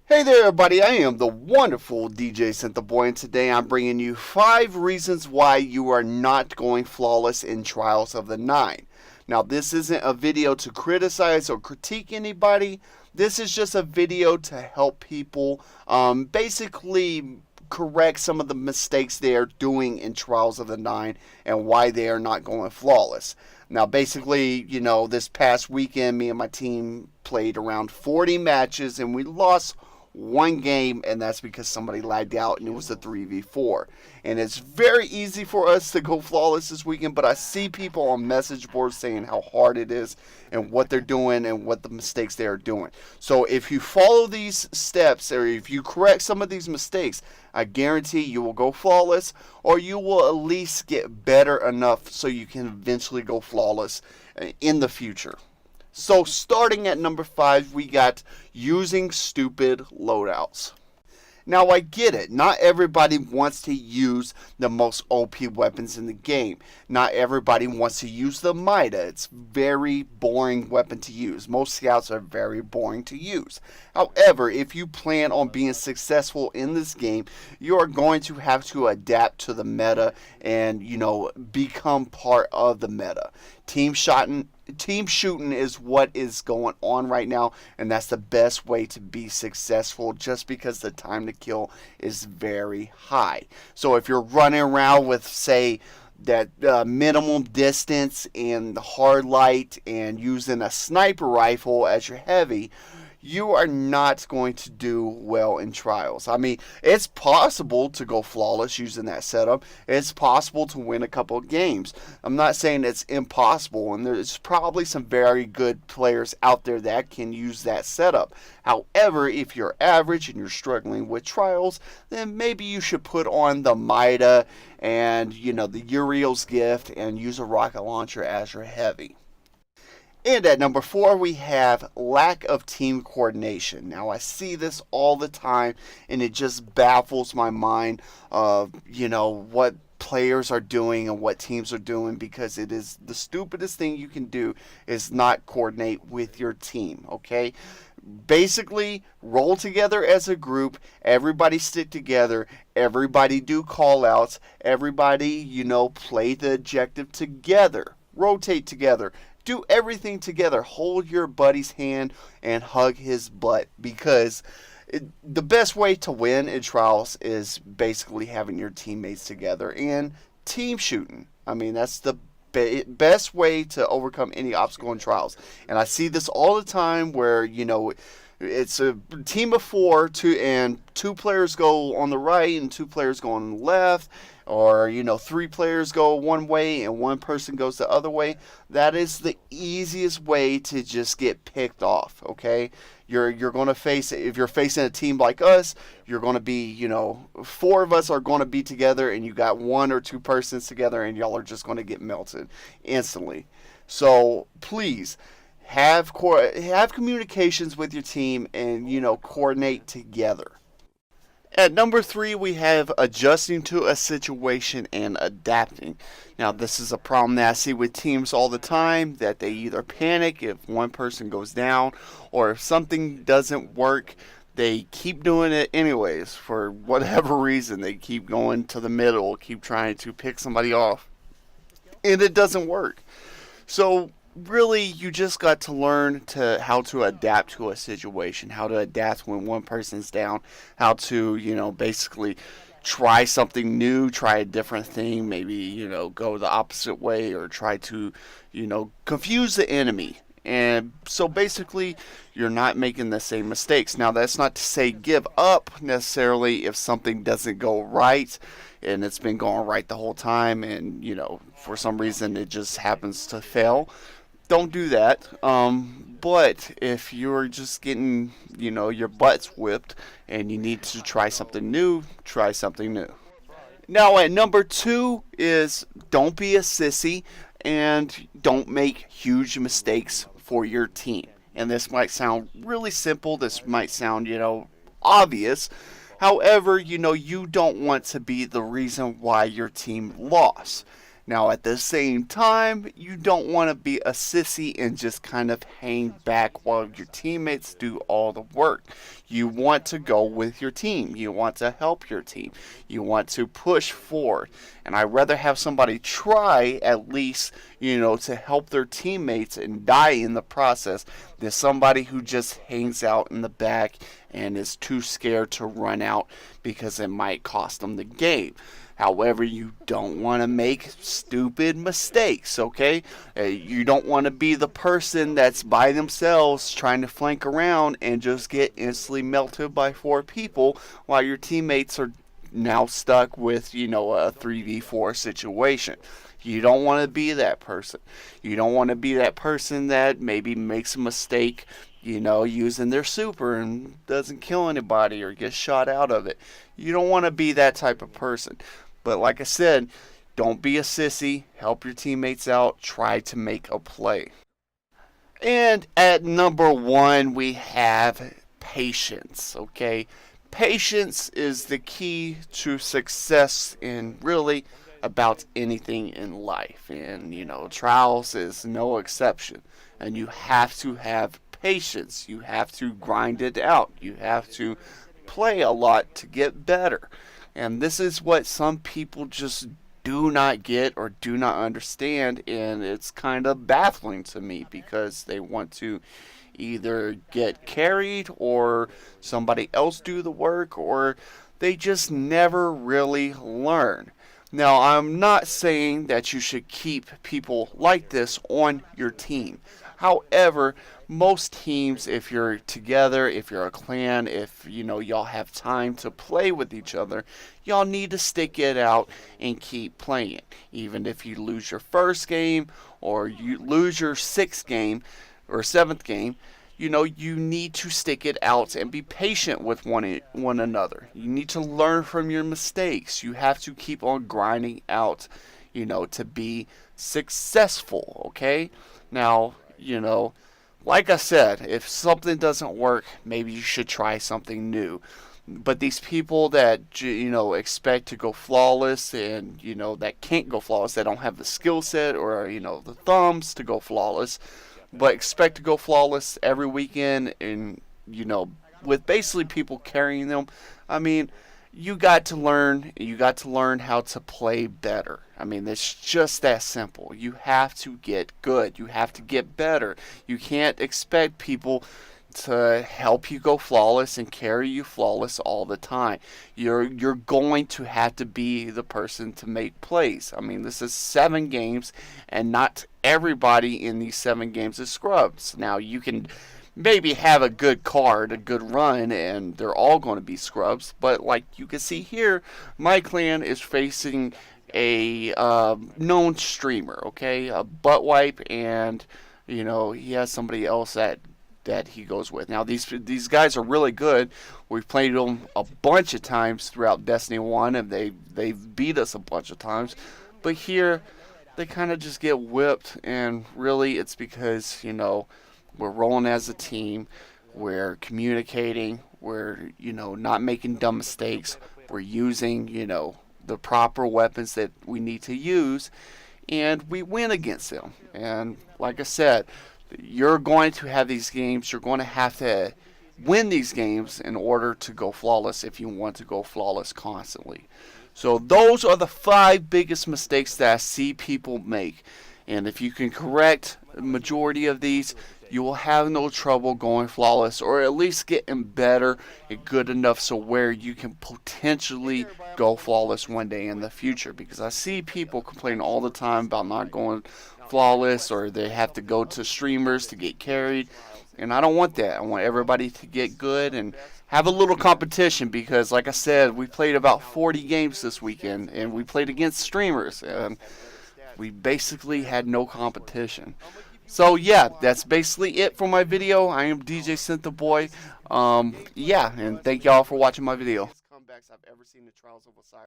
Hey there, everybody. I am the wonderful DJCinthaBoy, and today I'm bringing you 5 reasons why you are not going flawless in Trials of the Nine. Now, this isn't a video to criticize or critique anybody. This is just a video to help people basically correct some of the mistakes they are doing in Trials of the Nine and why they are not going flawless. Now, basically, this past weekend, me and my team played around 40 matches and we lost one game, and that's because somebody lagged out and it was a 3v4. And it's very easy for us to go flawless this weekend, but I see people on message boards saying how hard it is and what they're doing and what the mistakes they are doing. So if you follow these steps, or if you correct some of these mistakes, I guarantee you will go flawless, or you will at least get better enough so you can eventually go flawless in the future. So starting at number 5, we got using stupid loadouts. Now, I get it. Not everybody wants to use the most OP weapons in the game. Not everybody wants to use the Mida. It's very boring weapon to use. Most scouts are very boring to use. However, if you plan on being successful in this game, you are going to have to adapt to the meta and, become part of the meta. Team shooting is what is going on right now, and that's the best way to be successful just because the time to kill is very high. So if you're running around with, say, that minimum distance and the hard light and using a sniper rifle as your heavy, you are not going to do well in trials. I mean, it's possible to go flawless using that setup. It's possible to win a couple of games. I'm not saying it's impossible, and there's probably some very good players out there that can use that setup. However, if you're average and you're struggling with trials, then maybe you should put on the Mida and, the Uriel's gift and use a rocket launcher as your heavy. And at number 4, we have lack of team coordination. Now, I see this all the time, and it just baffles my mind of, what players are doing and what teams are doing, because it is the stupidest thing you can do is not coordinate with your team, okay? Basically, roll together as a group, everybody stick together, everybody do call-outs, everybody, play the objective together, rotate together. Do everything together. Hold your buddy's hand and hug his butt, because the best way to win in trials is basically having your teammates together and team shooting. I mean, that's the best way to overcome any obstacle in trials. And I see this all the time where, it's a team of 4, and 2 players go on the right and 2 players go on the left, or 3 players go one way and 1 person goes the other way. That is the easiest way to just get picked off, okay? You're going to face, if you're facing a team like us, you're going to be, 4 of us are going to be together, and you got 1 or 2 persons together, and y'all are just going to get melted instantly. So please have communications with your team and coordinate together. At number 3, we have adjusting to a situation and adapting. Now, this is a problem that I see with teams all the time, that they either panic if one person goes down, or if something doesn't work, they keep doing it anyways. For whatever reason, they keep going to the middle, keep trying to pick somebody off, and it doesn't work. So really, you just got to learn how to adapt to a situation, how to adapt when one person's down, how to, basically try something new, try a different thing, maybe, go the opposite way, or try to, confuse the enemy. And so basically, you're not making the same mistakes. Now, that's not to say give up necessarily if something doesn't go right, and it's been going right the whole time, and, for some reason it just happens to fail. Don't do that. But if you're just getting, your butts whipped and you need to try something new, try something new. Now, at number 2 is don't be a sissy and don't make huge mistakes for your team. And this might sound really simple. This might sound, obvious. However, you don't want to be the reason why your team lost. Now, at the same time, you don't want to be a sissy and just kind of hang back while your teammates do all the work. You want to go with your team. You want to help your team. You want to push forward. And I'd rather have somebody try at least, to help their teammates and die in the process than somebody who just hangs out in the back and is too scared to run out because it might cost them the game. However, you don't want to make stupid mistakes, okay? You don't want to be the person that's by themselves trying to flank around and just get instantly melted by 4 people while your teammates are now stuck with, a 3v4 situation. You don't want to be that person. You don't want to be that person that maybe makes a mistake, using their super and doesn't kill anybody or gets shot out of it. You don't want to be that type of person. But like I said, don't be a sissy. Help your teammates out. Try to make a play. And at number 1, we have patience, okay? Patience is the key to success in really about anything in life. And, trials is no exception. And you have to have patience. You have to grind it out. You have to play a lot to get better. And this is what some people just do not get or do not understand, and it's kind of baffling to me because they want to either get carried or somebody else do the work, or they just never really learn. Now, I'm not saying that you should keep people like this on your team. However, most teams, if you're together, if you're a clan, if y'all have time to play with each other, y'all need to stick it out and keep playing. Even if you lose your first game or you lose your 6th game or 7th game, you need to stick it out and be patient with one another. You need to learn from your mistakes. You have to keep on grinding out, to be successful, okay? Now, like I said, if something doesn't work, maybe you should try something new. But these people that, expect to go flawless and, that can't go flawless, that don't have the skill set or, the thumbs to go flawless, but expect to go flawless every weekend and, with basically people carrying them, I mean, you got to learn how to play better. I mean, it's just that simple. You have to get good. You have to get better. You can't expect people to help you go flawless and carry you flawless all the time. You're going to have to be the person to make plays. I mean, this is 7 games, and not everybody in these 7 games is scrubs. Now, you can maybe have a good card, a good run, and they're all going to be scrubs. But like you can see here, my clan is facing a known streamer, okay, a butt wipe, and he has somebody else that he goes with. Now these guys are really good. We've played them a bunch of times throughout Destiny 1, and they've beat us a bunch of times. But here, they kind of just get whipped, and really it's because we're rolling as a team, we're communicating, we're not making dumb mistakes, we're using the proper weapons that we need to use, and we win against them. And like I said, you're going to have these games, you're going to have to win these games in order to go flawless if you want to go flawless constantly. So those are the 5 biggest mistakes that I see people make. And if you can correct the majority of these, you will have no trouble going flawless, or at least getting better and good enough so where you can potentially go flawless one day in the future. Because I see people complain all the time about not going flawless, or they have to go to streamers to get carried, and I don't want that. I want everybody to get good and have a little competition, because like I said, we played about 40 games this weekend, and we played against streamers, and we basically had no competition. So yeah, that's basically it for my video. I am DJCinthaBoy. Yeah, and thank y'all for watching my video. Comebacks I've ever seen in the Trials of Osiris.